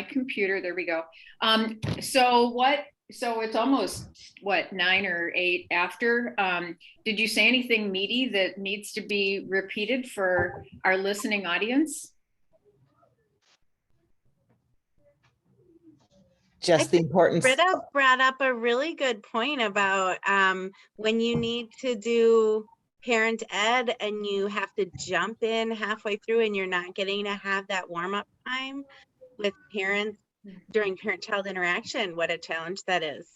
computer. There we go. So it's almost what, 9 or 8 after. Did you say anything meaty that needs to be repeated for our listening audience? Just the importance. Britta brought up a really good point about when you need to do parent ed and you have to jump in halfway through and you're not getting to have that warm-up time with parents during parent-child interaction. What a challenge that is.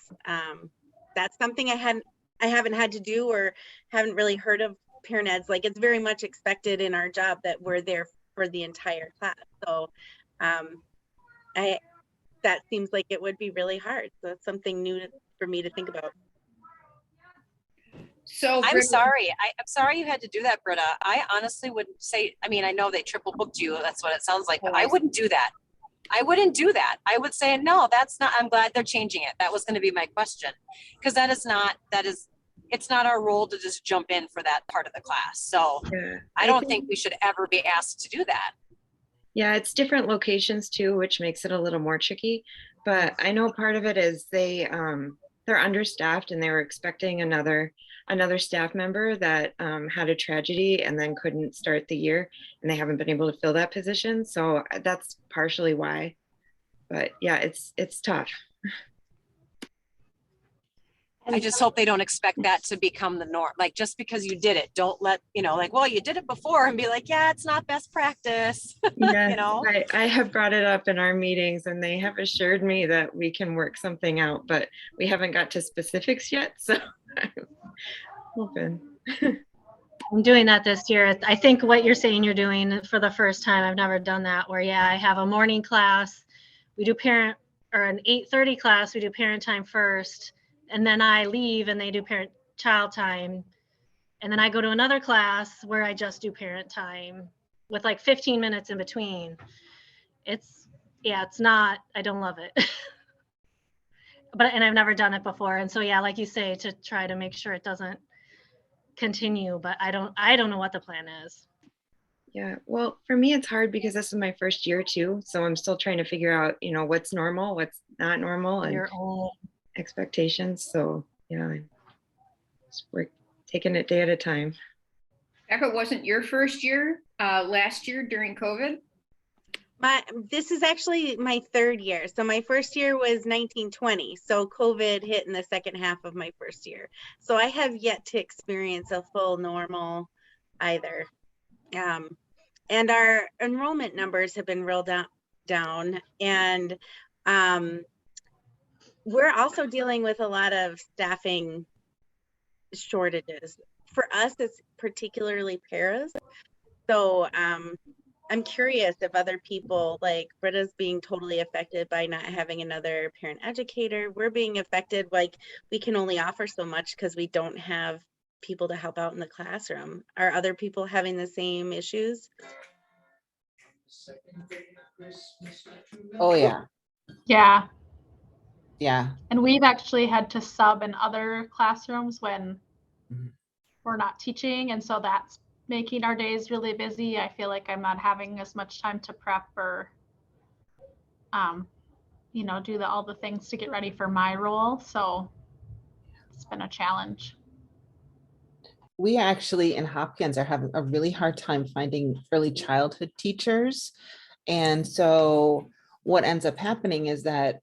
That's something I haven't had to do or haven't really heard of parent eds. Like, it's very much expected in our job that we're there for the entire class. So that seems like it would be really hard. So that's something new for me to think about. So I'm sorry. I'm sorry you had to do that, Britta. I honestly wouldn't say, I mean, I know they triple booked you. That's what it sounds like, but I wouldn't do that. I wouldn't do that. I would say, no, that's not, I'm glad they're changing it. That was going to be my question. Because it's not our role to just jump in for that part of the class. So yeah, I don't think we should ever be asked to do that. Yeah, it's different locations too, which makes it a little more tricky. But I know part of it is they're understaffed and they were expecting another staff member that had a tragedy and then couldn't start the year, and they haven't been able to fill that position. So that's partially why. But yeah, it's tough. I just hope they don't expect that to become the norm. Like, just because you did it, don't let, like, well, you did it before, and be like, yeah, it's not best practice. Yeah, I have brought it up in our meetings and they have assured me that we can work something out, but we haven't got to specifics yet. So I'm hoping. I'm doing that this year. I think what you're saying you're doing for the first time, I've never done that, where I have a morning class, we do an 8:30 class, we do parent time first. And then I leave and they do parent-child time. And then I go to another class where I just do parent time with like 15 minutes in between. It's not, I don't love it. And I've never done it before. And so, yeah, like you say, to try to make sure it doesn't continue, but I don't know what the plan is. Yeah, well, for me, it's hard because this is my first year too. So I'm still trying to figure out, what's normal, what's not normal. And your own expectations. So yeah, we're taking it day at a time. Becca, wasn't your first year last year during COVID? This is actually my third year. So my first year was 1920. So COVID hit in the second half of my first year. So I have yet to experience a full normal either. And our enrollment numbers have been real down. And we're also dealing with a lot of staffing shortages. For us, it's particularly paras. So I'm curious if other people, like Britta's being totally affected by not having another parent educator. We're being affected, like we can only offer so much because we don't have people to help out in the classroom. Are other people having the same issues? Oh yeah. Yeah. Yeah. And we've actually had to sub in other classrooms when we're not teaching. And so that's making our days really busy. I feel like I'm not having as much time to prep or, do all the things to get ready for my role. So it's been a challenge. We actually in Hopkins are having a really hard time finding early childhood teachers. And so what ends up happening is that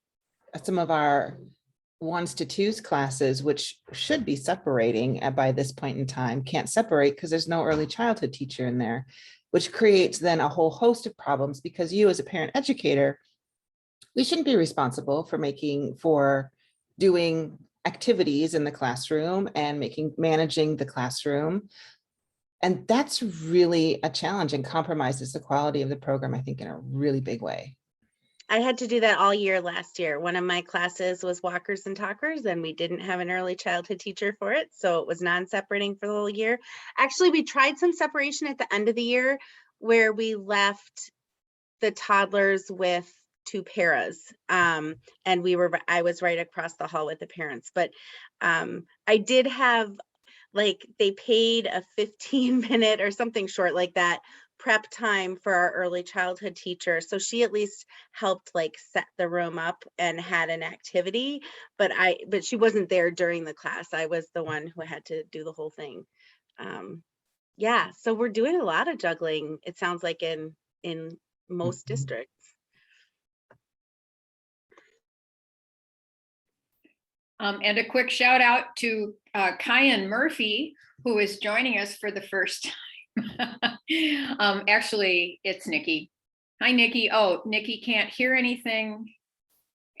some of our 1s to 2s classes, which should be separating by this point in time, can't separate because there's no early childhood teacher in there, which creates then a whole host of problems because you as a parent educator, we shouldn't be responsible for doing activities in the classroom and managing the classroom. And that's really a challenge and compromises the quality of the program, I think, in a really big way. I had to do that all year last year. One of my classes was walkers and talkers, and we didn't have an early childhood teacher for it. So it was non-separating for the whole year. Actually, we tried some separation at the end of the year where we left the toddlers with 2 paras. And I was right across the hall with the parents. But I did have, like, they paid a 15-minute or something short like that prep time for our early childhood teacher. So she at least helped like set the room up and had an activity, but she wasn't there during the class. I was the one who had to do the whole thing. Yeah, so we're doing a lot of juggling, it sounds like in most districts. And a quick shout out to Kyan Murphy, who is joining us for the first time. Actually, it's Nikki. Hi, Nikki. Oh, Nikki can't hear anything,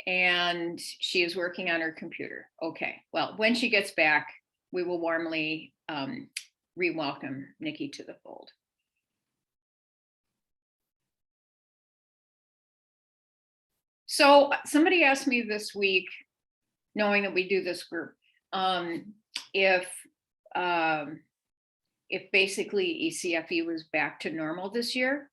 and she is working on her computer. Okay, well, when she gets back, we will warmly re-welcome Nikki to the fold. So somebody asked me this week, knowing that we do this group, if basically ECFE was back to normal this year.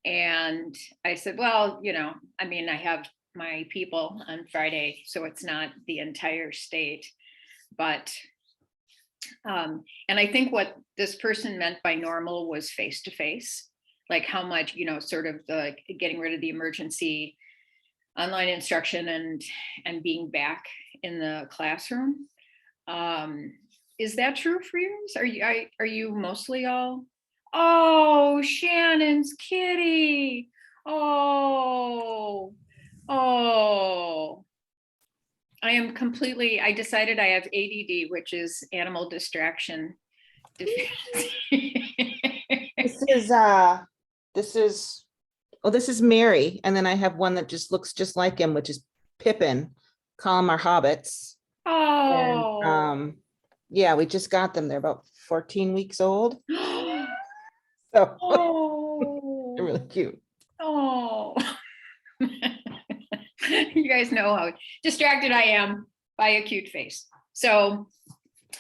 And I said, well, you know, I mean, I have my people on Friday, so it's not the entire state, but, and I think what this person meant by normal was face-to-face, like how much, you know, sort of the getting rid of the emergency online instruction and being back in the classroom. Is that true for you? Are you mostly all? Oh, Shannon's kitty. Oh. I decided I have ADD, which is animal distraction deficiency. This is Mary, and then I have one that just looks just like him, which is Pippin. Call them our hobbits. Oh. And, yeah, we just got them. They're about 14 weeks old. So they're really cute. Oh. You guys know how distracted I am by a cute face. So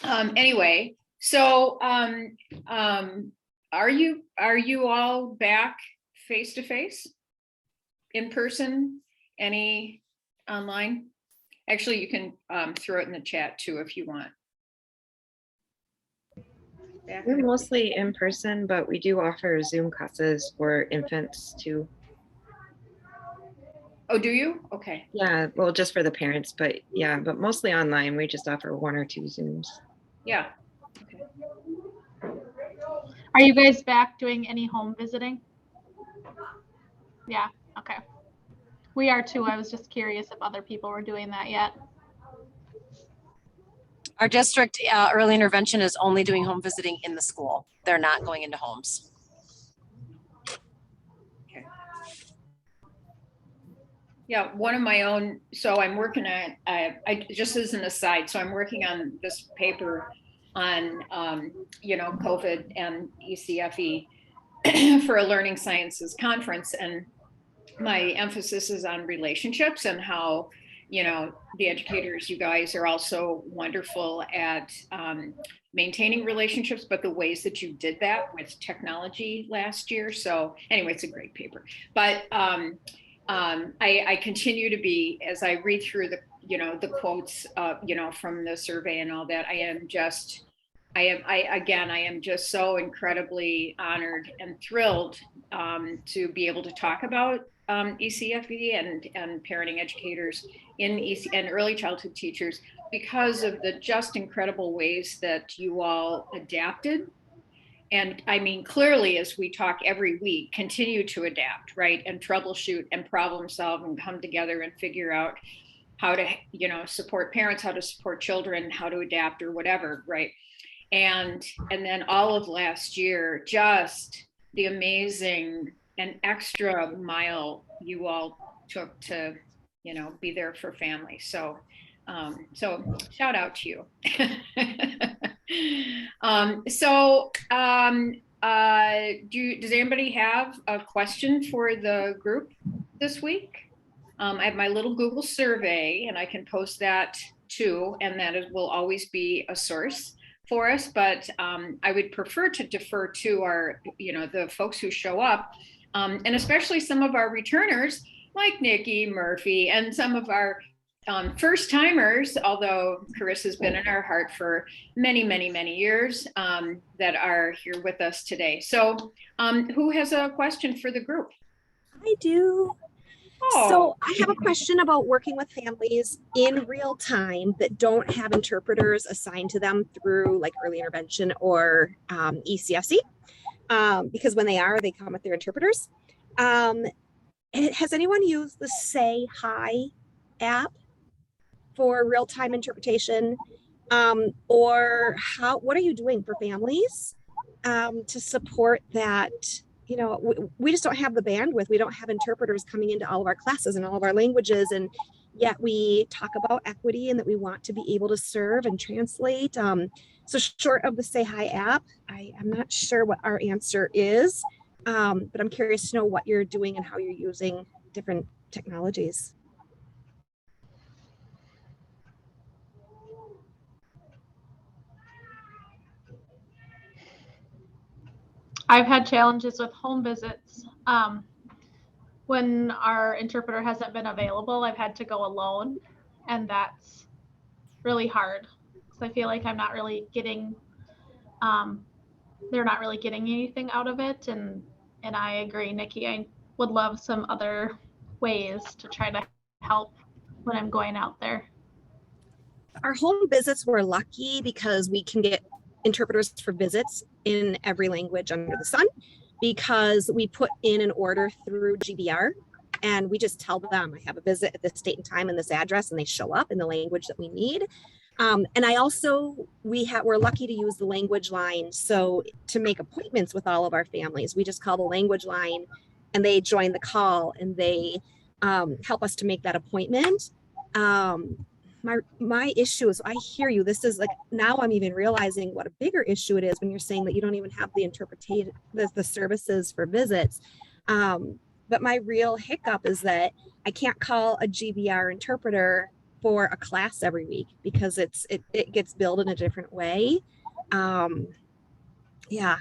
anyway, so are you all back face to face, in person, any online? Actually, you can throw it in the chat too if you want. We're mostly in person, but we do offer Zoom classes for infants too. Oh, do you? Okay. Yeah, well, just for the parents, but yeah, but mostly online. We just offer 1 or 2 Zooms. Yeah. Okay. Are you guys back doing any home visiting? Yeah, okay. We are too. I was just curious if other people were doing that yet. Our district early intervention is only doing home visiting in the school. They're not going into homes. Okay. Yeah, one of my own, so I'm working on, I just as an aside, so I'm working on this paper on, you know, COVID and ECFE for a learning sciences conference. And my emphasis is on relationships and how, you know, the educators, you guys are also wonderful at maintaining relationships, but the ways that you did that with technology last year. So anyway, it's a great paper. But I continue to be, as I read through the, you know, the quotes, you know, from the survey and all that, I am just so incredibly honored and thrilled to be able to talk about ECFE and parenting educators in and early childhood teachers because of the just incredible ways that you all adapted. And I mean, clearly, as we talk every week, continue to adapt, right? And troubleshoot and problem solve and come together and figure out how to, you know, support parents, how to support children, how to adapt or whatever, right? And then all of last year, just the amazing and extra mile you all took to, you know, be there for family. So, so shout out to you. Does anybody have a question for the group this week? I have my little Google survey and I can post that too, and that will always be a source for us, but I would prefer to defer to our, you know, the folks who show up, and especially some of our returners like Nikki Murphy and some of our first timers, although Carissa's been in our heart for many, many, many years, that are here with us today. So who has a question for the group? I do. Oh, So I have a question about working with families in real time that don't have interpreters assigned to them through like early intervention or ECFC. Because when they are, they come with their interpreters. Has anyone used the Say Hi app for real-time interpretation? Or what are you doing for families to support that? You know, we just don't have the bandwidth. We don't have interpreters coming into all of our classes in all of our languages. And yet we talk about equity and that we want to be able to serve and translate. So short of the Say Hi app, I'm not sure what our answer is, but I'm curious to know what you're doing and how you're using different technologies. I've had challenges with home visits. When our interpreter hasn't been available, I've had to go alone, and that's really hard because I feel like I'm not really getting, they're not really getting anything out of it. And I agree, Nikki, I would love some other ways to try to help when I'm going out there. Our home visits, we're lucky because we can get interpreters for visits in every language under the sun, because we put in an order through GBR and we just tell them I have a visit at this date and time and this address, and they show up in the language that we need. And I also, we're lucky to use the language line. So to make appointments with all of our families, we just call the language line and they join the call and they help us to make that appointment. My issue is, I hear you. This is like, now I'm even realizing what a bigger issue it is when you're saying that you don't even have the interpretation, the services for visits. But my real hiccup is that I can't call a GBR interpreter for a class every week because it gets billed in a different way. Yeah.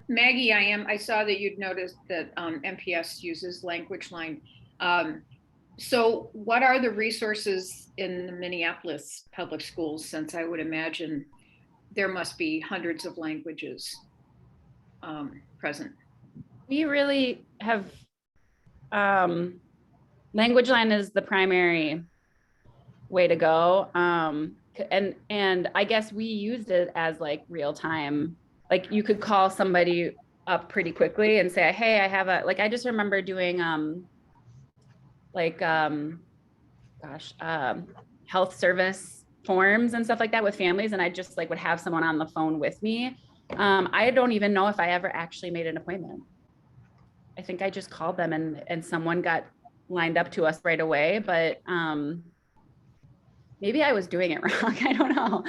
Maggie, I saw that you'd noticed that MPS uses language line. So what are the resources in the Minneapolis public schools, since I would imagine there must be hundreds of languages present? We really have, language line is the primary way to go. And I guess we used it as like real time. Like you could call somebody up pretty quickly and say, hey, I have I just remember doing health service forms and stuff like that with families. And I just would have someone on the phone with me. I don't even know if I ever actually made an appointment. I think I just called them and someone got lined up to us right away, but maybe I was doing it wrong. I don't know.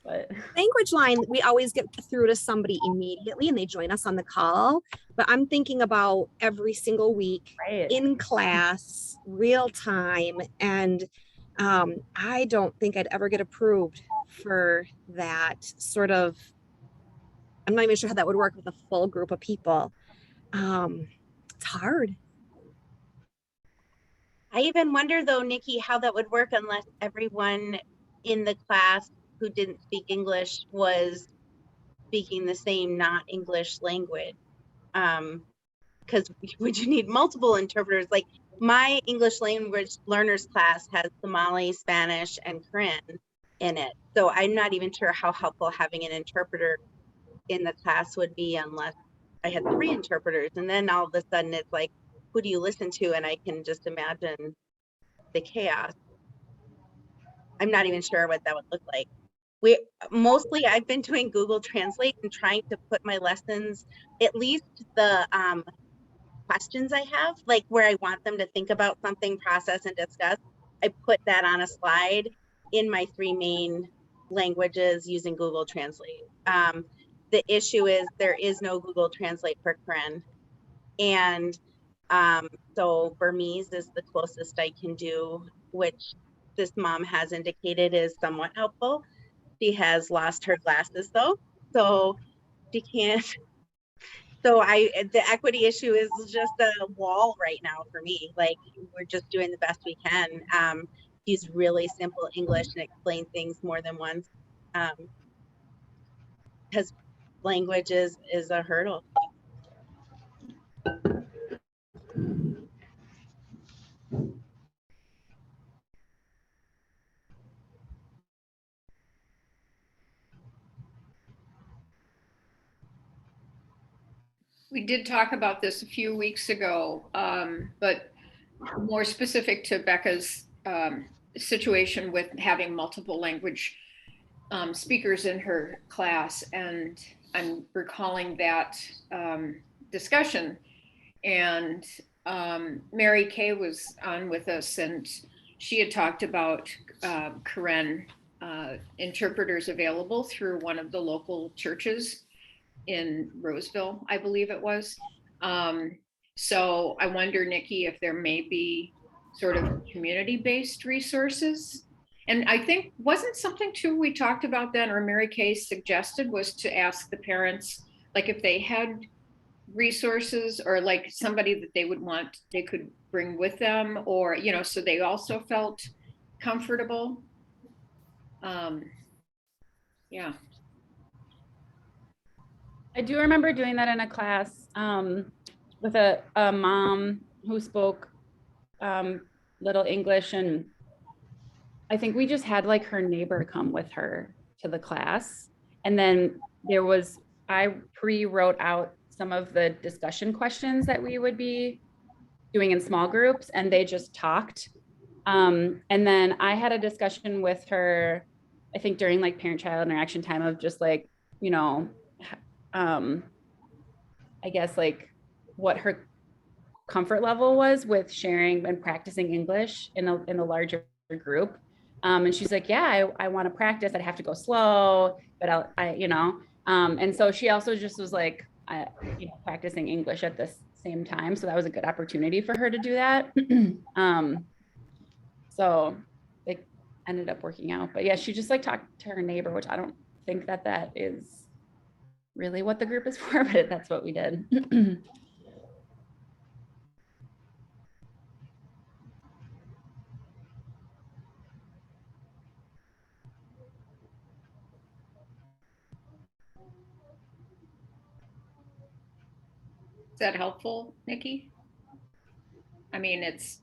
But language line, we always get through to somebody immediately and they join us on the call. But I'm thinking about every single week, right, in class, real time. And I don't think I'd ever get approved for that sort of, I'm not even sure how that would work with a full group of people. It's hard. I even wonder though, Nikki, how that would work unless everyone in the class who didn't speak English was speaking the same not English language. Because would you need multiple interpreters? Like my English language learners class has Somali, Spanish, and Korean in it. So I'm not even sure how helpful having an interpreter in the class would be unless I had 3 interpreters. And then all of a sudden it's like, who do you listen to? And I can just imagine the chaos. I'm not even sure what that would look like. I've been doing Google Translate and trying to put my lessons, at least the questions I have, like where I want them to think about something, process, and discuss. I put that on a slide in my 3 main languages using Google Translate. The issue is there is no Google Translate for Karen. And so Burmese is the closest I can do, which this mom has indicated is somewhat helpful. She has lost her glasses though. So she can't. So the equity issue is just a wall right now for me. Like, we're just doing the best we can. Use really simple English and explain things more than once. Because language is a hurdle. We did talk about this a few weeks ago, but more specific to Becca's situation with having multiple language speakers in her class. And I'm recalling that discussion. And Mary Kay was on with us, and she had talked about Karen interpreters available through one of the local churches in Roseville, I believe it was. So I wonder, Nikki, if there may be sort of community-based resources. And I think, wasn't something too we talked about then, or Mary Kay suggested, was to ask the parents, like if they had resources or like somebody that they would want, they could bring with them, or, you know, so they also felt comfortable. Yeah. I do remember doing that in a class with a mom who spoke little English, and I think we just had like her neighbor come with her to the class. And then I pre-wrote out some of the discussion questions that we would be doing in small groups, and they just talked. And then I had a discussion with her, I think during like parent-child interaction time, of just like, you know, I guess like what her comfort level was with sharing and practicing English in a larger group. And she's like, yeah, I want to practice. I'd have to go slow, but and so she also just was like, practicing English at the same time. So that was a good opportunity for her to do that. So it ended up working out, but yeah, she just like talked to her neighbor, which I don't think that is really what the group is for, but that's what we did. Is that helpful, Nikki? I mean, it's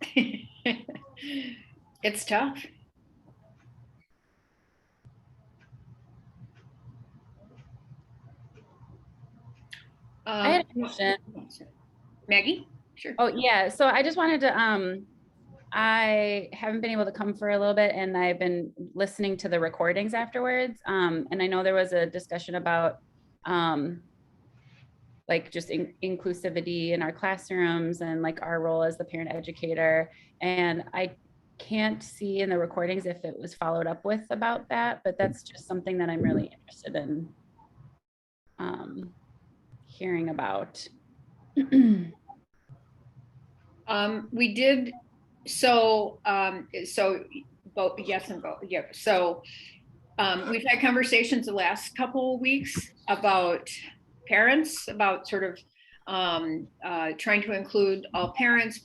it's tough. I had a question. Maggie? Sure. Oh yeah, so I just wanted to, I haven't been able to come for a little bit, and I've been listening to the recordings afterwards. And I know there was a discussion about like just inclusivity in our classrooms and like our role as the parent educator. And I can't see in the recordings if it was followed up with about that, but that's just something that I'm really interested in hearing about. We did, so both yes and both. Yeah. So we've had conversations the last couple of weeks about parents, about sort of trying to include all parents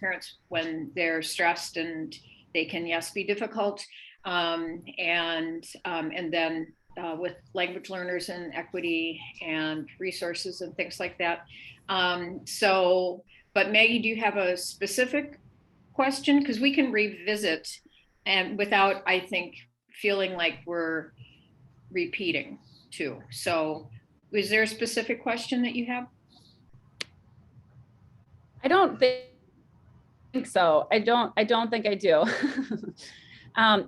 when they're stressed, and they can, yes, be difficult. And then with language learners and equity and resources and things like that. But Maggie, do you have a specific question? Because we can revisit, and without, I think, feeling like we're repeating too. So is there a specific question that you have? I don't think so. I don't think I do.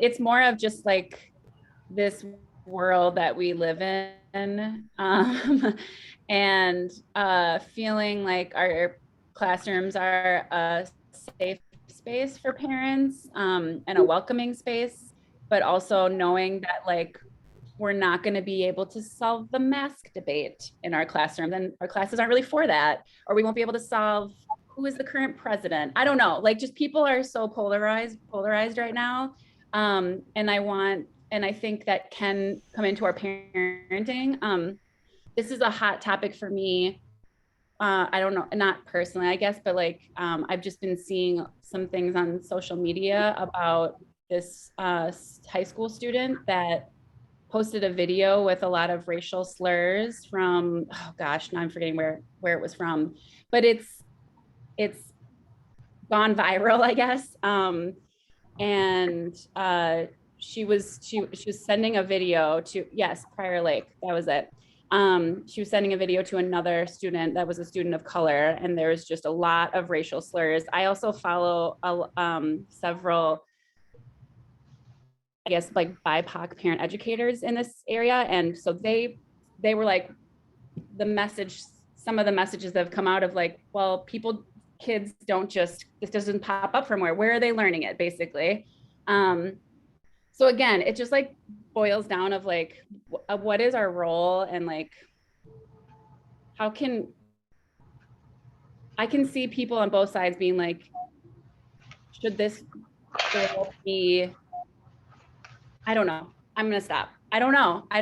It's more of just like this world that we live in, and feeling like our classrooms are a safe space for parents, and a welcoming space, but also knowing that like we're not going to be able to solve the mask debate in our classroom, and our classes aren't really for that, or we won't be able to solve who is the current president. I don't know, like just people are so polarized right now. And I think that can come into our parenting. this is a hot topic for me. I don't know, not personally, I guess, but like, I've just been seeing some things on social media about this high school student that posted a video with a lot of racial slurs from, oh gosh, now I'm forgetting where it was from, but it's gone viral, I guess. And she was sending a video to, yes, Prior Lake, that was it. She was sending a video to another student that was a student of color, and there was just a lot of racial slurs. I also follow several, I guess, like BIPOC parent educators in this area, and so they were like, some of the messages that have come out of like, well, kids don't just, this doesn't pop up from where are they learning it, basically. So again, it just like boils down of like, what is our role, and like, I can see people on both sides being like, should this girl be, I don't know. I'm going to stop. I don't know. Well,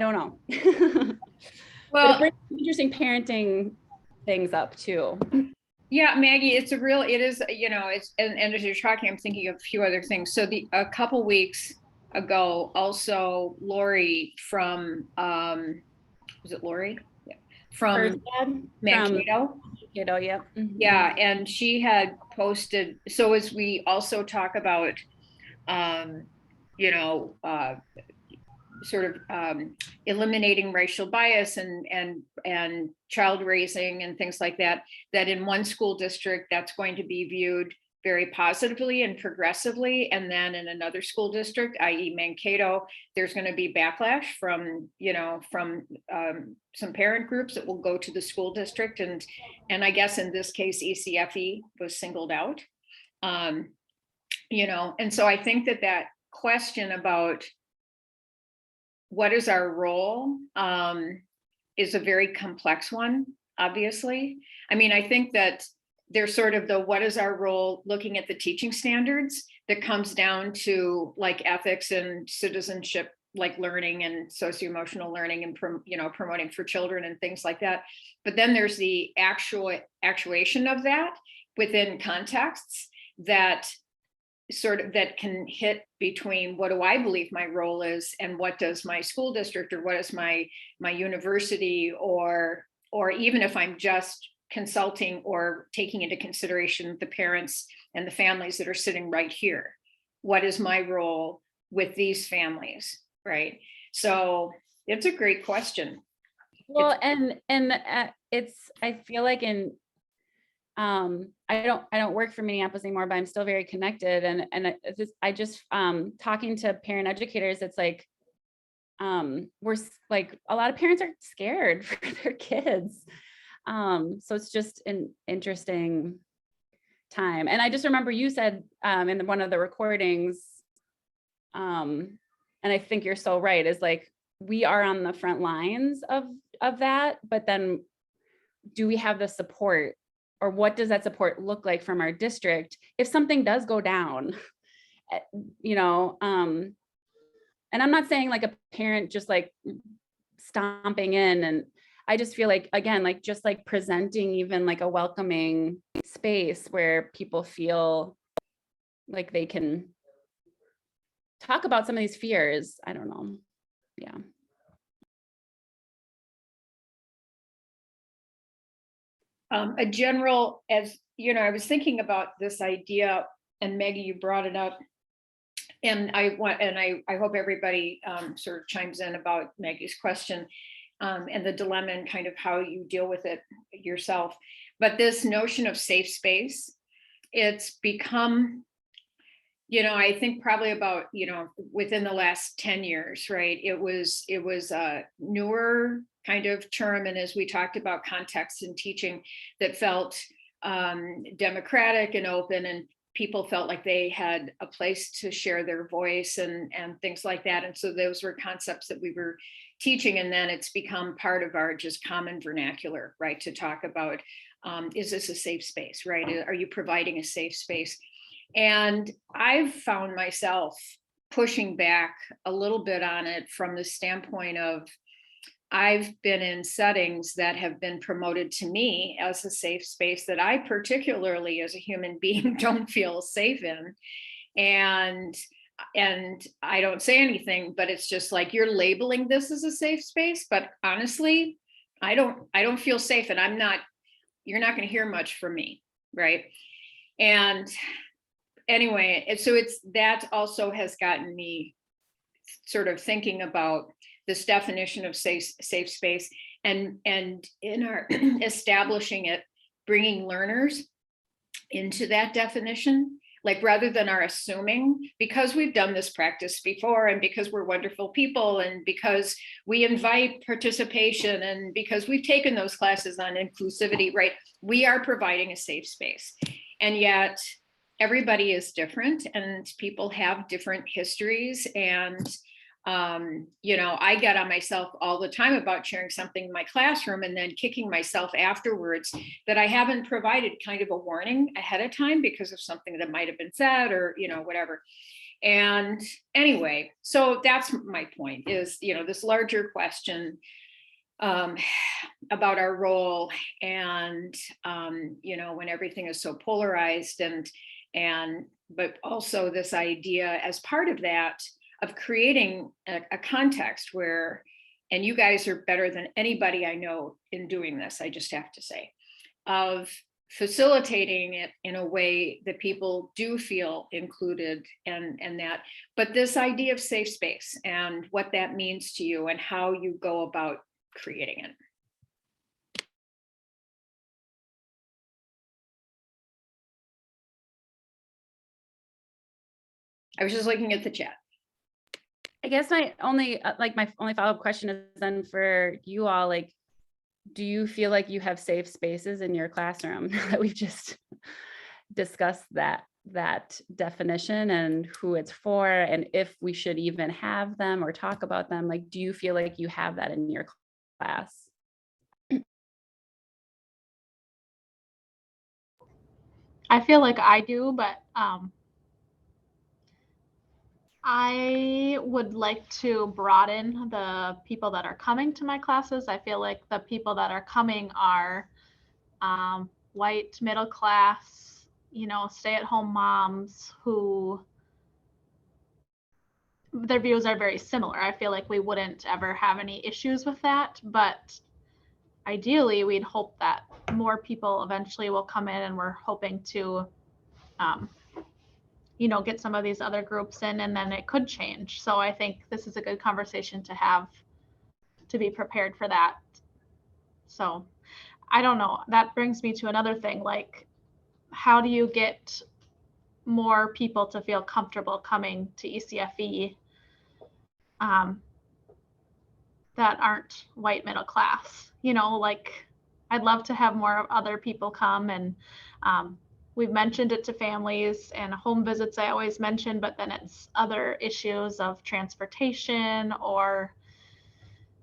but it brings interesting parenting things up too. Yeah, Maggie, it is, and as you're talking, I'm thinking of a few other things. So a couple weeks ago, also Lori from, was it Lori? Yeah. From Mankato. Mankato, yep. Mm-hmm. Yeah, and she had posted, so as we also talk about, sort of eliminating racial bias and child raising and things like that in one school district that's going to be viewed very positively and progressively, and then in another school district, i.e. Mankato, there's going to be backlash from some parent groups that will go to the school district, and I guess in this case ECFE was singled out, and so I think that question about what is our role is a very complex one, obviously. I mean, I think that there's sort of what is our role looking at the teaching standards that comes down to like ethics and citizenship, like learning and socio-emotional learning and, promoting for children and things like that. But then there's the actuation of that within contexts that can hit between what do I believe my role is and what does my school district or what is my university, or even if I'm just consulting or taking into consideration the parents and the families that are sitting right here, what is my role with these families, right? So it's a great question. Well, and I feel like I don't work for Minneapolis anymore, but I'm still very connected. And I just talking to parent educators, it's like, we're like, a lot of parents are scared for their kids. So it's just an interesting time. And I just remember you said in one of the recordings, and I think you're so right, is like, we are on the front lines of that, but then do we have the support? Or what does that support look like from our district if something does go down, and I'm not saying like a parent just like stomping in, and I just feel like, again, like just like presenting even like a welcoming space where people feel like they can talk about some of these fears. I don't know. Yeah. A general, as I was thinking about this idea, and Maggie, you brought it up, and I hope everybody sort of chimes in about Maggie's question and the dilemma and kind of how you deal with it yourself. But this notion of safe space, it's become, I think probably about, within the last 10 years, right? It was a newer kind of term. And as we talked about context and teaching, that felt democratic and open, and people felt like they had a place to share their voice and things like that. And so those were concepts that we were teaching. And then it's become part of our just common vernacular, right? To talk about, is this a safe space, right? Are you providing a safe space? And I've found myself pushing back a little bit on it from the standpoint of, I've been in settings that have been promoted to me as a safe space that I particularly as a human being don't feel safe in. And I don't say anything, but it's just like, you're labeling this as a safe space, but honestly, I don't feel safe, and you're not going to hear much from me, right? And anyway, that also has gotten me sort of thinking about this definition of safe space, and in our establishing it, bringing learners into that definition, like rather than our assuming, because we've done this practice before, and because we're wonderful people, and because we invite participation, and because we've taken those classes on inclusivity, right? We are providing a safe space. And yet everybody is different, and people have different histories. And I get on myself all the time about sharing something in my classroom and then kicking myself afterwards that I haven't provided kind of a warning ahead of time because of something that might have been said, or, whatever. And anyway, so that's my point, is, this larger question about our role, and, when everything is so polarized, but also this idea as part of that, of creating a context where, and you guys are better than anybody I know in doing this, I just have to say, of facilitating it in a way that people do feel included, and that, but this idea of safe space and what that means to you and how you go about creating it. I was just looking at the chat. I guess my only follow-up question is then for you all, like, do you feel like you have safe spaces in your classroom? That we've just discussed that definition and who it's for, and if we should even have them or talk about them. Like, do you feel like you have that in your class? I feel like I do, but I would like to broaden the people that are coming to my classes. I feel like the people that are coming are white, middle class, stay-at-home moms who their views are very similar. I feel like we wouldn't ever have any issues with that, but ideally we'd hope that more people eventually will come in, and we're hoping to get some of these other groups in, and then it could change. So I think this is a good conversation to have, to be prepared for that. So I don't know. That brings me to another thing, like, how do you get more people to feel comfortable coming to ECFE that aren't white middle class? Like, I'd love to have more other people come, and we've mentioned it to families, and home visits I always mention, but then it's other issues of transportation, or,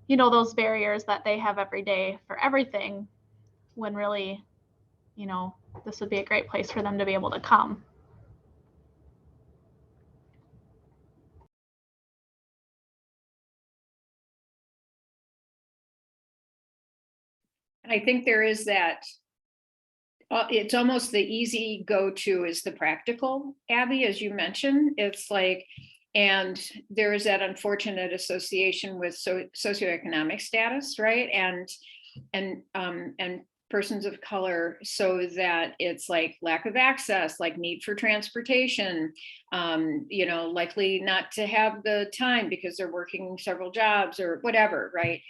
those barriers that they have every day for everything, when really, this would be a great place for them to be able to come. I think there is that. It's almost the easy go-to is the practical, Abby, as you mentioned. It's like, and there is that unfortunate association with socioeconomic status, right? And persons of color, so that it's like lack of access, like need for transportation, likely not to have the time because they're working several jobs or whatever, right?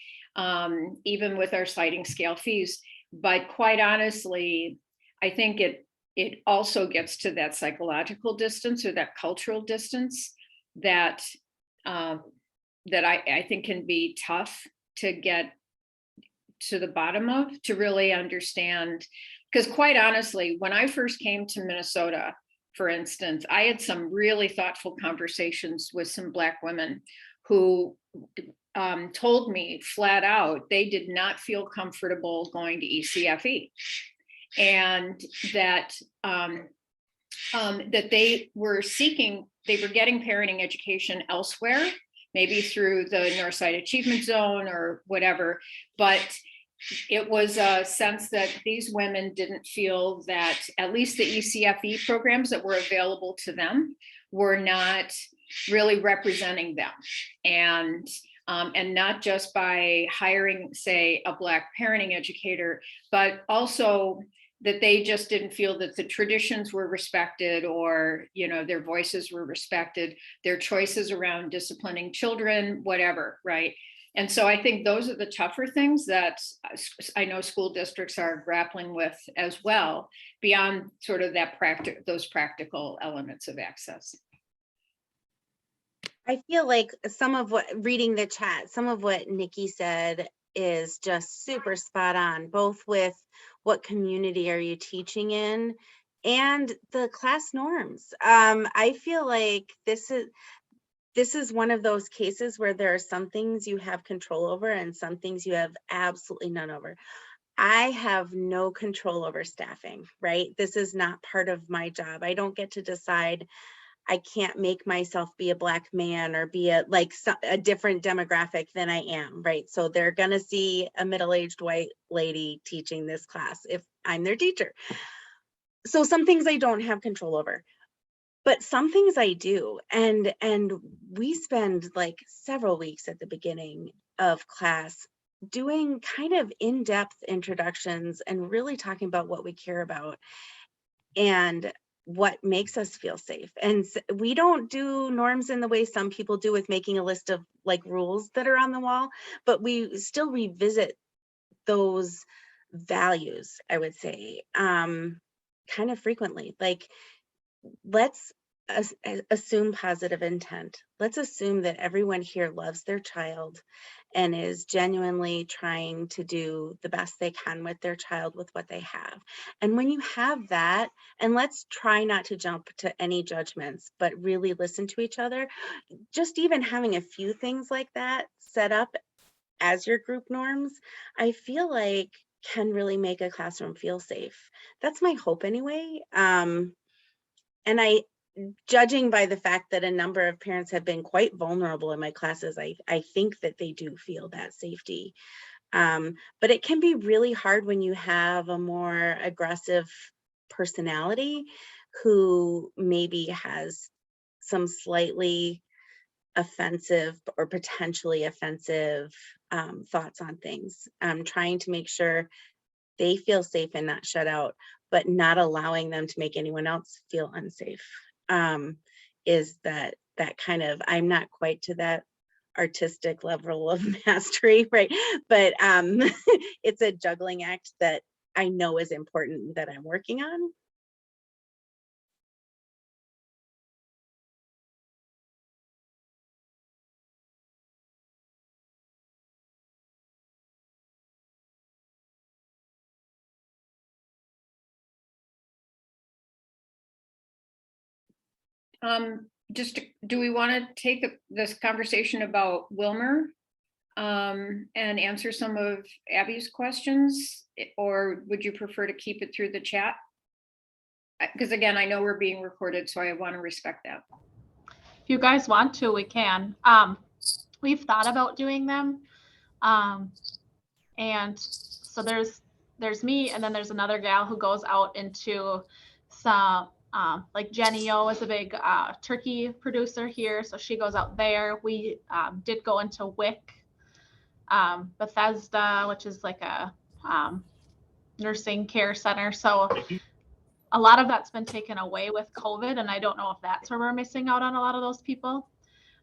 Even with our sliding scale fees. But quite honestly, I think it also gets to that psychological distance, or that cultural distance that I think can be tough to get to the bottom of, to really understand. Because quite honestly, when I first came to Minnesota, for instance, I had some really thoughtful conversations with some Black women who told me flat out they did not feel comfortable going to ECFE, and that that they were getting parenting education elsewhere, maybe through the Northside Achievement Zone or whatever. But it was a sense that these women didn't feel that at least the ECFE programs that were available to them were not really representing them. And not just by hiring, say, a Black parenting educator, but also that they just didn't feel that the traditions were respected, or, you know, their voices were respected, their choices around disciplining children, whatever, right? And so I think those are the tougher things that I know school districts are grappling with as well, beyond sort of that those practical elements of access. I feel like some of what, reading the chat, some of what Nikki said is just super spot on, both with what community are you teaching in and the class norms. I feel like this is one of those cases where there are some things you have control over and some things you have absolutely none over. I have no control over staffing, right? This is not part of my job. I don't get to decide. I can't make myself be a Black man or be a different demographic than I am, right? So they're gonna see a middle-aged white lady teaching this class if I'm their teacher. So some things I don't have control over, but some things I do. And we spend like several weeks at the beginning of class doing kind of in-depth introductions and really talking about what we care about and what makes us feel safe. And we don't do norms in the way some people do with making a list of like rules that are on the wall, but we still revisit those values, I would say, kind of frequently. Like, let's assume positive intent. Let's assume that everyone here loves their child and is genuinely trying to do the best they can with their child with what they have. And when you have that, and let's try not to jump to any judgments, but really listen to each other. Just even having a few things like that set up as your group norms, I feel like can really make a classroom feel safe. That's my hope anyway. And judging by the fact that a number of parents have been quite vulnerable in my classes, I think that they do feel that safety. But it can be really hard when you have a more aggressive personality who maybe has some slightly offensive or potentially offensive thoughts on things. Trying to make sure they feel safe and not shut out, but not allowing them to make anyone else feel unsafe. Is that kind of, I'm not quite to that artistic level of mastery, right? But it's a juggling act that I know is important that I'm working on. Do we want to take this conversation about Wilmer and answer some of Abby's questions, or would you prefer to keep it through the chat? Because again, I know we're being recorded, so I want to respect that. If you guys want to, we can. We've thought about doing them. And so there's me, and then there's another gal who goes out into some, like Jenny O is a big turkey producer here. So she goes out there. We did go into WIC, Bethesda, which is like a nursing care center. So a lot of that's been taken away with COVID, and I don't know if that's where we're missing out on a lot of those people.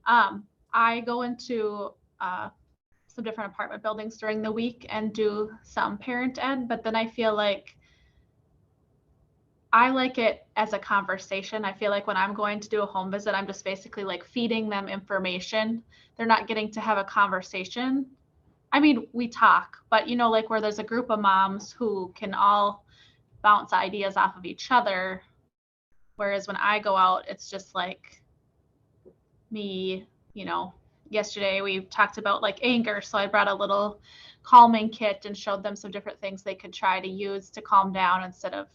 I go into some different apartment buildings during the week and do some parent ed, but then I feel like I like it as a conversation. I feel like when I'm going to do a home visit, I'm just basically like feeding them information. They're not getting to have a conversation. I mean, we talk, but you know, like where there's a group of moms who can all bounce ideas off of each other. Whereas when I go out, it's just like me, you know. Yesterday we talked about like anger. So I brought a little calming kit and showed them some different things they could try to use to calm down instead of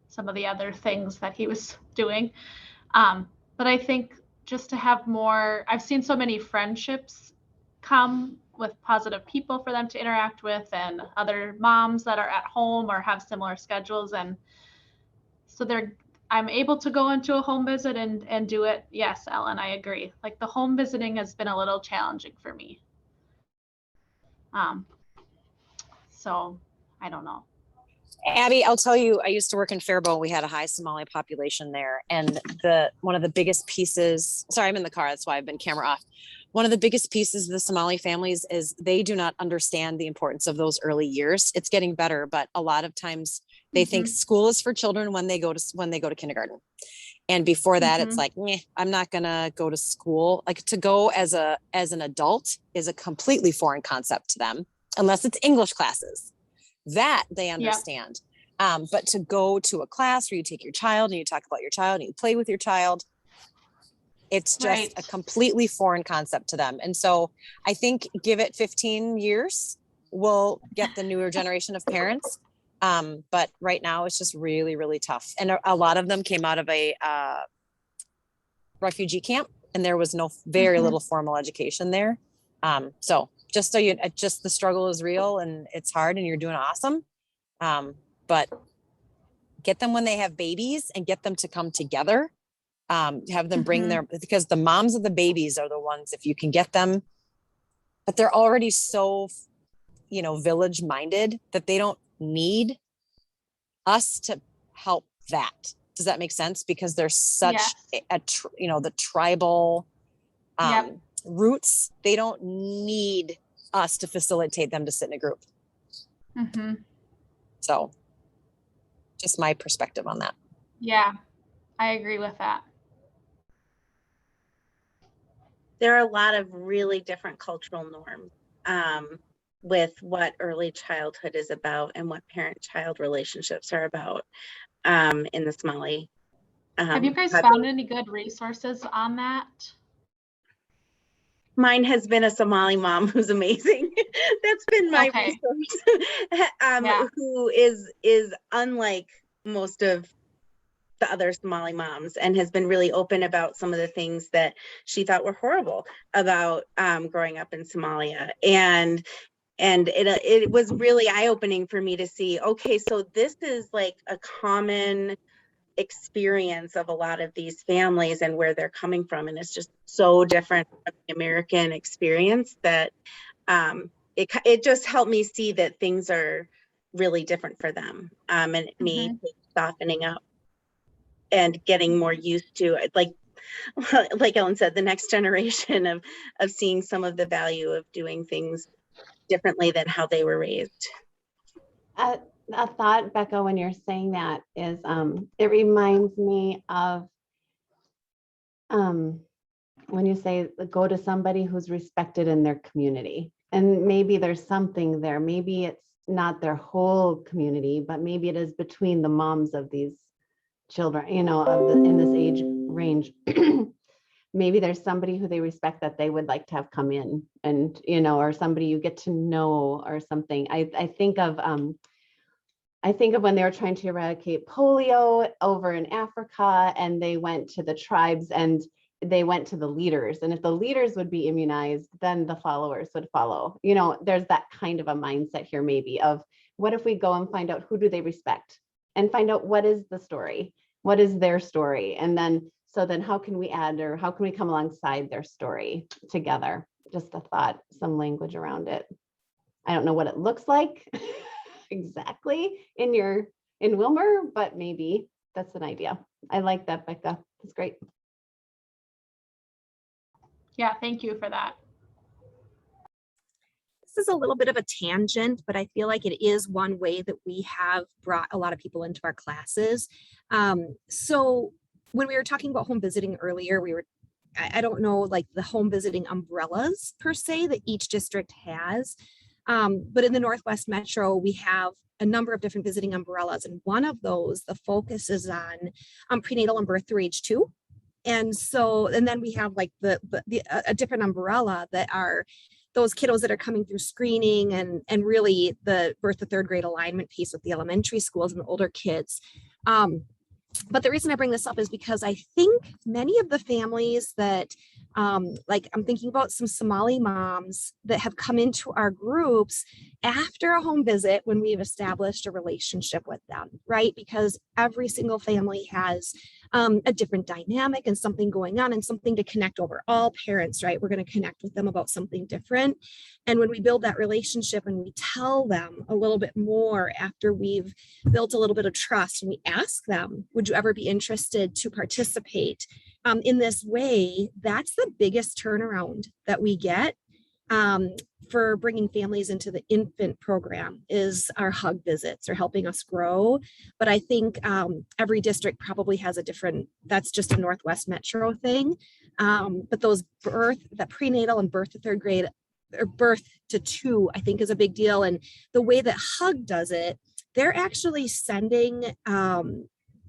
some of the other things that he was doing. But I think just to have more, I've seen so many friendships come with positive people for them to interact with, and other moms that are at home or have similar schedules. And so I'm able to go into a home visit and do it. Yes, Ellen, I agree. Like the home visiting has been a little challenging for me. So I don't know. Abby, I'll tell you, I used to work in Faribault. We had a high Somali population there. And one of the biggest pieces, sorry, I'm in the car. That's why I've been camera off. One of the biggest pieces of the Somali families is they do not understand the importance of those early years. It's getting better, but a lot of times they think school is for children when they go to kindergarten. And before that, it's like, I'm not going to go to school. Like to go as an adult is a completely foreign concept to them, unless it's English classes. That they understand. Yep. But to go to a class where you take your child and you talk about your child and you play with your child, it's just a completely foreign concept to them. And so I think give it 15 years, we'll get the newer generation of parents. But right now it's just really, really tough. And a lot of them came out of a refugee camp, and there was very little formal education there. So just so the struggle is real and it's hard and you're doing awesome. But get them when they have babies and get them to come together. Have them bring because the moms of the babies are the ones, if you can get them, but they're already so, village minded that they don't need us to help that. Does that make sense? Because there's such the tribal, roots. They don't need us to facilitate them to sit in a group. So just my perspective on that. Yeah, I agree with that. There are a lot of really different cultural norms with what early childhood is about and what parent-child relationships are about in the Somali. Have you guys found any good resources on that? Mine has been a Somali mom who's amazing. That's been my resource. Who is unlike most of the other Somali moms and has been really open about some of the things that she thought were horrible about growing up in Somalia. And it was really eye-opening for me to see, okay, so this is like a common experience of a lot of these families and where they're coming from, and it's just so different from the American experience that it just helped me see that things are really different for them, and me softening up and getting more used to it, like Ellen said, the next generation of seeing some of the value of doing things differently than how they were raised. A thought, Becca, when you're saying that is, it reminds me of when you say go to somebody who's respected in their community, and maybe there's something there. Maybe it's not their whole community, but maybe it is between the moms of these children, in this age range. Maybe there's somebody who they respect that they would like to have come in, and or somebody you get to know or something. I think of when they were trying to eradicate polio over in Africa, and they went to the tribes and they went to the leaders, and if the leaders would be immunized, then the followers would follow. There's that kind of a mindset here, maybe, of what if we go and find out who do they respect and find out what is the story, what is their story, and then how can we add, or how can we come alongside their story together? Just a thought, some language around it. I don't know what it looks like exactly in Wilmer, but maybe that's an idea. I like that, Becca. That's great. Yeah, thank you for that. This is a little bit of a tangent, but I feel like it is one way that we have brought a lot of people into our classes. So when we were talking about home visiting earlier, I don't know, like the home visiting umbrellas per se that each district has. But in the Northwest Metro, we have a number of different visiting umbrellas. And one of those, the focus is on prenatal and birth through age 2. And then we have like a different umbrella that are those kiddos that are coming through screening and really the birth to 3rd grade alignment piece with the elementary schools and the older kids. But the reason I bring this up is because I think many of the families that, like I'm thinking about some Somali moms that have come into our groups after a home visit when we've established a relationship with them, right? Because every single family has a different dynamic and something going on and something to connect over. All parents, right? We're going to connect with them about something different. And when we build that relationship and we tell them a little bit more after we've built a little bit of trust, and we ask them, would you ever be interested to participate in this way? That's the biggest turnaround that we get for bringing families into the infant program, is our hug visits or helping us grow. But I think every district probably has a different, that's just a Northwest Metro thing. But those that prenatal and birth to third grade or birth to 2, I think is a big deal. And the way that Hug does it, they're actually sending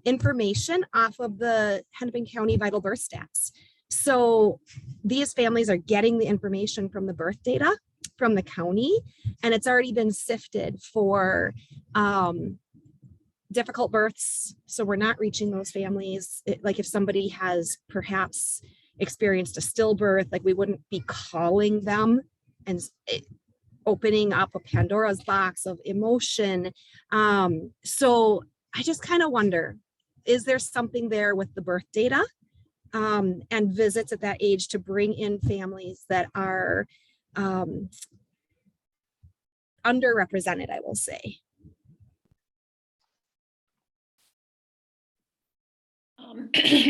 information off of the Hennepin County Vital Birth Stats. So these families are getting the information from the birth data from the county, and it's already been sifted for difficult births. So we're not reaching those families. Like if somebody has perhaps experienced a stillbirth, like we wouldn't be calling them and opening up a Pandora's box of emotion. So I just kind of wonder, is there something there with the birth data and visits at that age to bring in families that are underrepresented, I will say.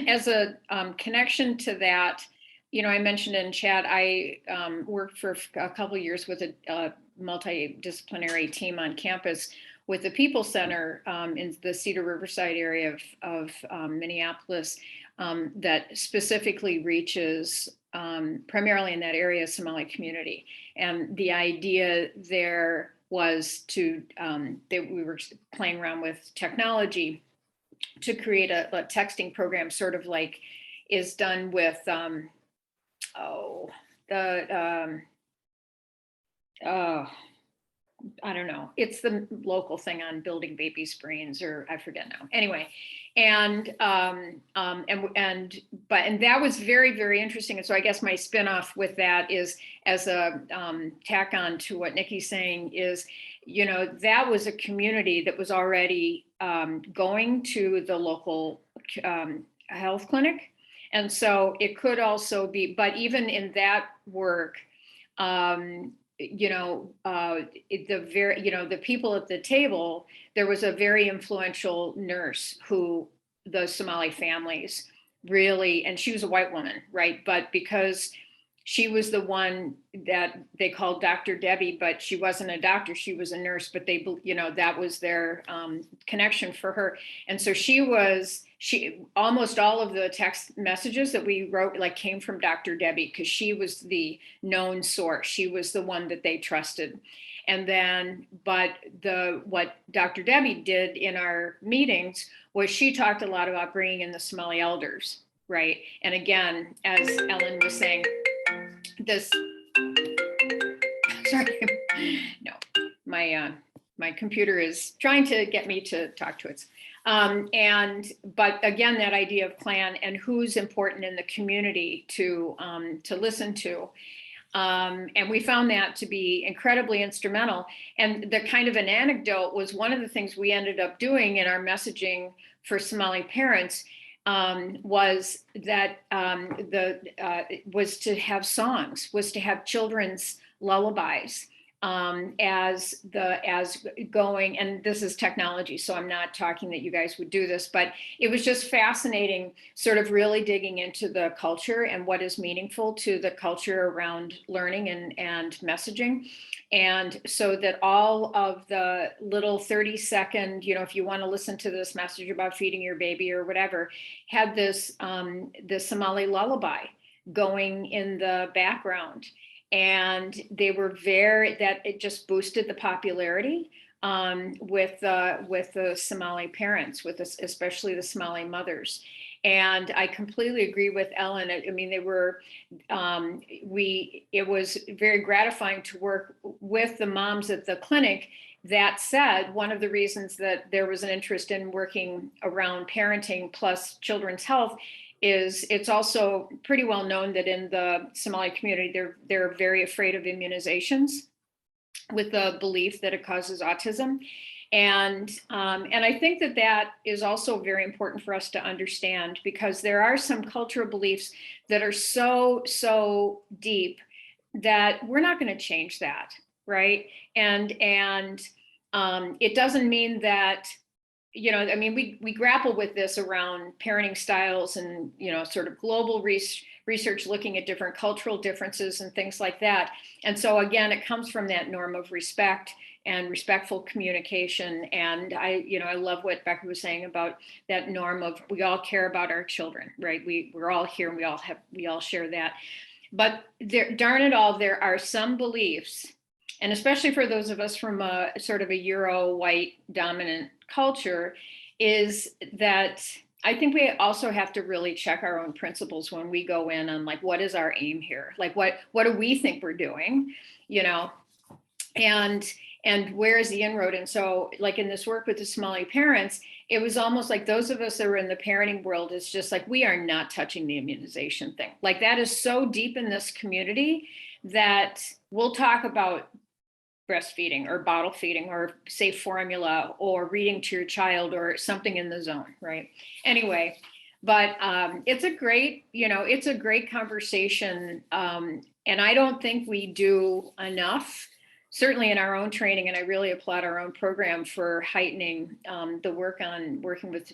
As a connection to that, I mentioned in chat, I worked for a couple of years with a multidisciplinary team on campus with the People Center in the Cedar Riverside area of Minneapolis that specifically reaches primarily in that area Somali community. And the idea there was to, that we were playing around with technology to create a texting program, sort of like is done with, I don't know. It's the local thing on building babies' brains, or I forget now. Anyway, and that was very, very interesting. And so I guess my spinoff with that is, as a tack on to what Nikki's saying, is, that was a community that was already going to the local health clinic. And so it could also be, but even in that work, the people at the table, there was a very influential nurse who the Somali families really, and she was a white woman, right? But because she was the one that they called Dr. Debbie, but she wasn't a doctor, she was a nurse, but they, that was their connection for her. And so almost all of the text messages that we wrote came from Dr. Debbie, because she was the known source. She was the one that they trusted. And then, but what Dr. Debbie did in our meetings was she talked a lot about bringing in the Somali elders, right? And again, as Ellen was saying, my computer is trying to get me to talk to it. But again, that idea of clan and who's important in the community to listen to. And we found that to be incredibly instrumental. And the kind of an anecdote was one of the things we ended up doing in our messaging for Somali parents was that was to have songs, was to have children's lullabies as going, and this is technology, so I'm not talking that you guys would do this, but it was just fascinating, sort of really digging into the culture and what is meaningful to the culture around learning and messaging. And so that all of the little 30-second, if you want to listen to this message about feeding your baby or whatever, had this Somali lullaby going in the background. And they were it just boosted the popularity with the Somali parents, especially the Somali mothers. And I completely agree with Ellen. I mean, it was very gratifying to work with the moms at the clinic that said, one of the reasons that there was an interest in working around parenting plus children's health is it's also pretty well known that in the Somali community, they're very afraid of immunizations with the belief that it causes autism. And I think that that is also very important for us to understand, because there are some cultural beliefs that are so deep that we're not going to change that, right? And it doesn't mean that, I mean, we grapple with this around parenting styles and, sort of global research looking at different cultural differences and things like that. And so again, it comes from that norm of respect and respectful communication. And I love what Becca was saying about that norm of we all care about our children, right? We're all here and we all share that. But darn it all, there are some beliefs, and especially for those of us from a sort of a Euro white dominant culture, is that I think we also have to really check our own principles when we go in on like, what is our aim here? Like, what do we think we're doing, and where is the inroad? And so like in this work with the Somali parents, it was almost like those of us that are in the parenting world, it's just like, we are not touching the immunization thing. Like that is so deep in this community that we'll talk about breastfeeding or bottle feeding or safe formula or reading to your child or something in the zone, right? Anyway, but it's a great conversation. And I don't think we do enough, certainly in our own training, and I really applaud our own program for heightening the work on working with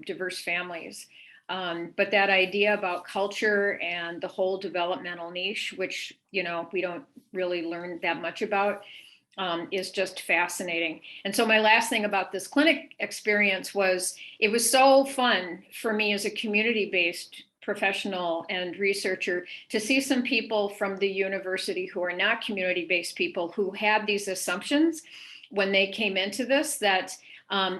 diverse families. But that idea about culture and the whole developmental niche, which, we don't really learn that much about, is just fascinating. And so my last thing about this clinic experience was, it was so fun for me as a community-based professional and researcher to see some people from the university who are not community-based people who had these assumptions when they came into this, that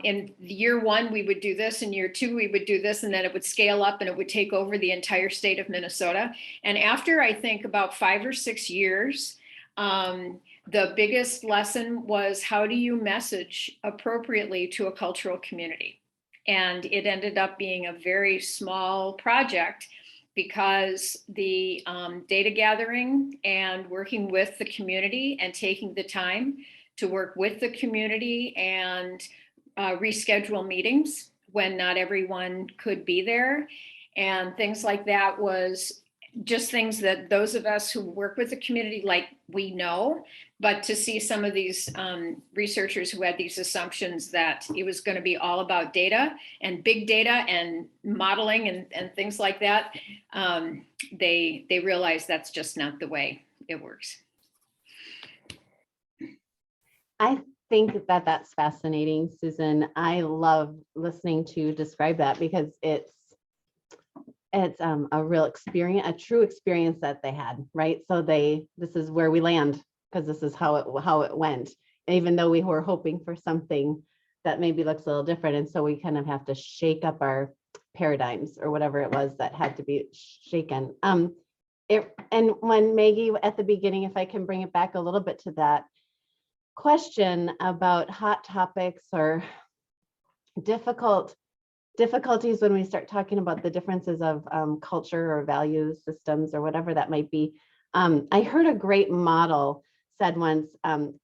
in year one, we would do this, in year two, we would do this, and then it would scale up and it would take over the entire state of Minnesota. And after, I think, about 5 or 6 years, the biggest lesson was, how do you message appropriately to a cultural community? And it ended up being a very small project, because the data gathering and working with the community and taking the time to work with the community and reschedule meetings when not everyone could be there and things like that was just things that those of us who work with the community, like, we know. But to see some of these researchers who had these assumptions that it was going to be all about data and big data and modeling and things like that, they realized that's just not the way it works. I think that that's fascinating, Susan. I love listening to you describe that, because it's a real experience, a true experience that they had, right? So this is where we land, because this is how it went, even though we were hoping for something that maybe looks a little different. And so we kind of have to shake up our paradigms or whatever it was that had to be shaken. And when Maggie, at the beginning, if I can bring it back a little bit to that question about hot topics or difficulties when we start talking about the differences of culture or value systems or whatever that might be. I heard a great model said once,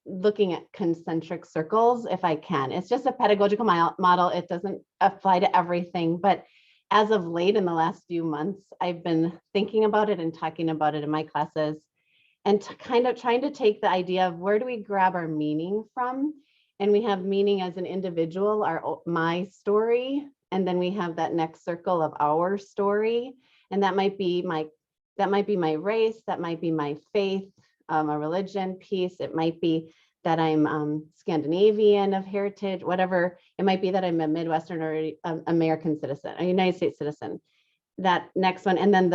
looking at concentric circles, if I can. It's just a pedagogical model. It doesn't apply to everything, but as of late in the last few months, I've been thinking about it and talking about it in my classes, and kind of trying to take the idea of, where do we grab our meaning from? And we have meaning as an individual, my story, and then we have that next circle of our story, and that might be my race, that might be my faith, a religion piece. It might be that I'm Scandinavian of heritage, whatever. It might be that I'm a Midwestern or American citizen, a United States citizen. That next one, and then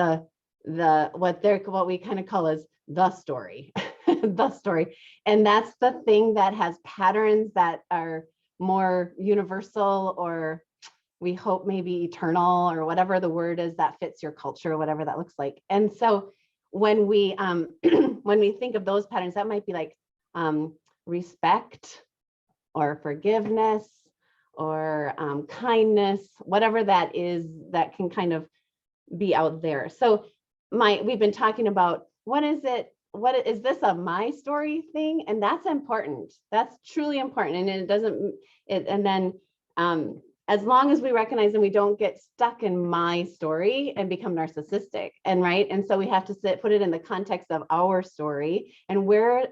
what we kind of call is the story, the story. And that's the thing that has patterns that are more universal, or we hope maybe eternal, or whatever the word is that fits your culture, whatever that looks like. And so when we when we think of those patterns, that might be like respect, or forgiveness or kindness, whatever that is, that can kind of be out there. So we've been talking about what is this a my story thing? And that's important. That's truly important. And it doesn't, and then as long as we recognize and we don't get stuck in my story and become narcissistic, and right. And so we have to put it in the context of our story and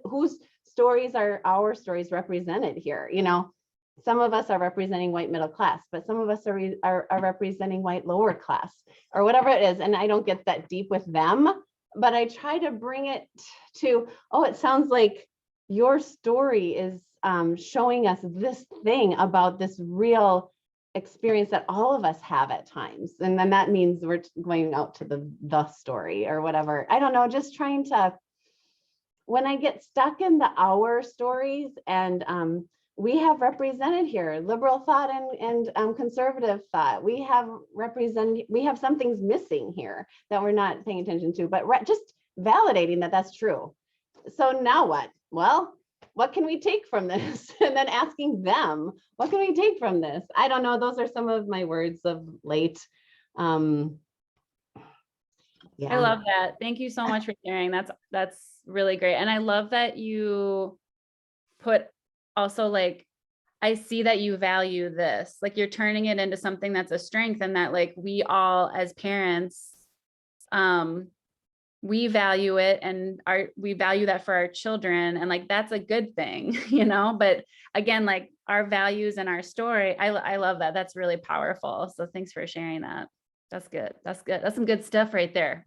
whose stories are our stories represented here. You know, some of us are representing white middle class, but some of us are representing white lower class or whatever it is. And I don't get that deep with them, but I try to bring it to, oh, it sounds like your story is showing us this thing about this real experience that all of us have at times. And then that means we're going out to the story or whatever. I don't know, just trying to, when I get stuck in the our stories, and we have represented here liberal thought and conservative thought. We have some things missing here that we're not paying attention to, but just validating that that's true. So now what? Well, what can we take from this? And then asking them, what can we take from this? I don't know. Those are some of my words of late. Yeah. I love that. Thank you so much for sharing. That's really great. And I love that you put also, like, I see that you value this, like you're turning it into something that's a strength, and that like we all as parents, we value it, and we value that for our children, and like that's a good thing, you know. But again, like our values and our story, I love that. That's really powerful. So thanks for sharing that. That's good. That's good. That's some good stuff right there.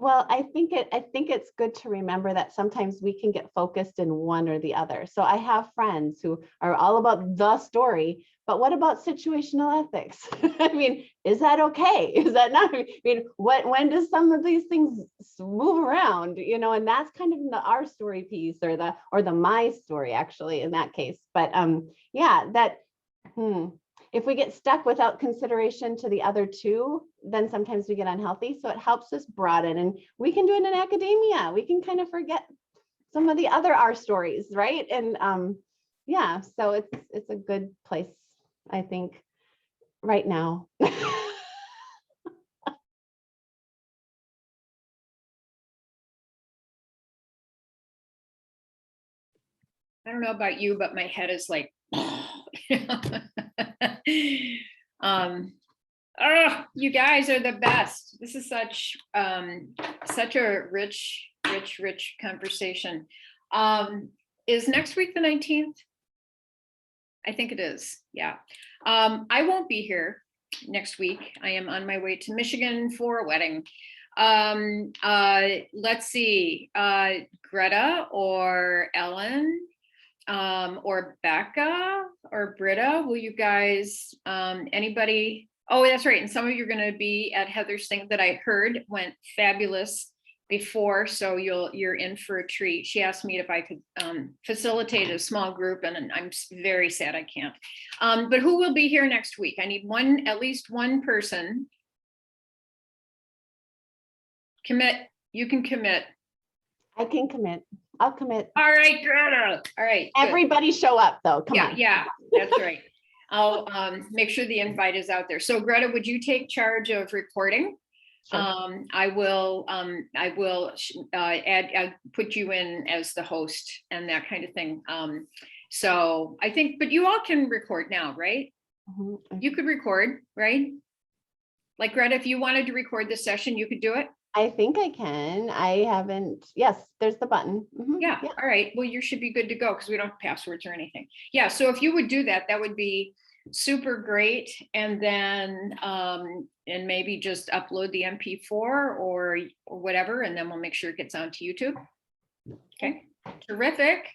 Well, I think it's good to remember that sometimes we can get focused in one or the other. So I have friends who are all about the story, but what about situational ethics? I mean, is that okay? Is that not? I mean, when does some of these things move around? You know, and that's kind of the our story piece, or the my story actually in that case. But yeah, that. If we get stuck without consideration to the other two, then sometimes we get unhealthy. So it helps us broaden, and we can do it in academia. We can kind of forget some of the other our stories, right? And yeah, so it's a good place, I think, right now. I don't know about you, but my head is like, you guys are the best. This is such a rich conversation. Is next week the 19th? I think it is. Yeah. I won't be here next week. I am on my way to Michigan for a wedding. Let's see, Greta or Ellen, or Becca or Britta, will you guys, anybody? Oh, that's right. And some of you are going to be at Heather's thing that I heard went fabulous before. So you're in for a treat. She asked me if I could facilitate a small group, and I'm very sad I can't. But who will be here next week? I need at least one person. Commit. You can commit. I can commit. I'll commit. All right, Greta. All right. Everybody good. Show up though. Come on. Yeah, that's right. I'll make sure the invite is out there. So Greta, would you take charge of recording? Sure. I will put you in as the host and that kind of thing. So I think, but you all can record now, right? Mm-hmm. You could record, right? Like Greta, if you wanted to record this session, you could do it. I think I can. I haven't. Yes, there's the button. Mm-hmm. Yeah. All right. Well, you should be good to go because we don't have passwords or anything. Yeah. So if you would do that, that would be super great. And then and maybe just upload the MP4 or whatever, and then we'll make sure it gets onto YouTube. Okay. Terrific.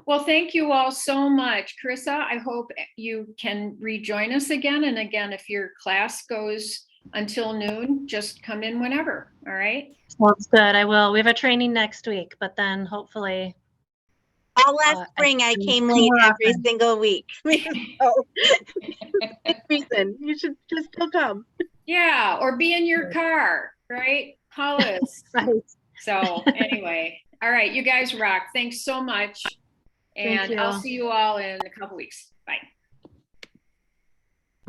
Well, thank you all so much. Carissa, I hope you can rejoin us again. And again, if your class goes until noon, just come in whenever. All right. Sounds good. I will. We have a training next week, but then hopefully. All last spring, I came late every single week. So, reason you should just still come. Yeah, or be in your car, right? Call us. Right. So anyway, all right, you guys rock. Thanks so much. Thank And I'll you. see you all in a couple weeks. Bye.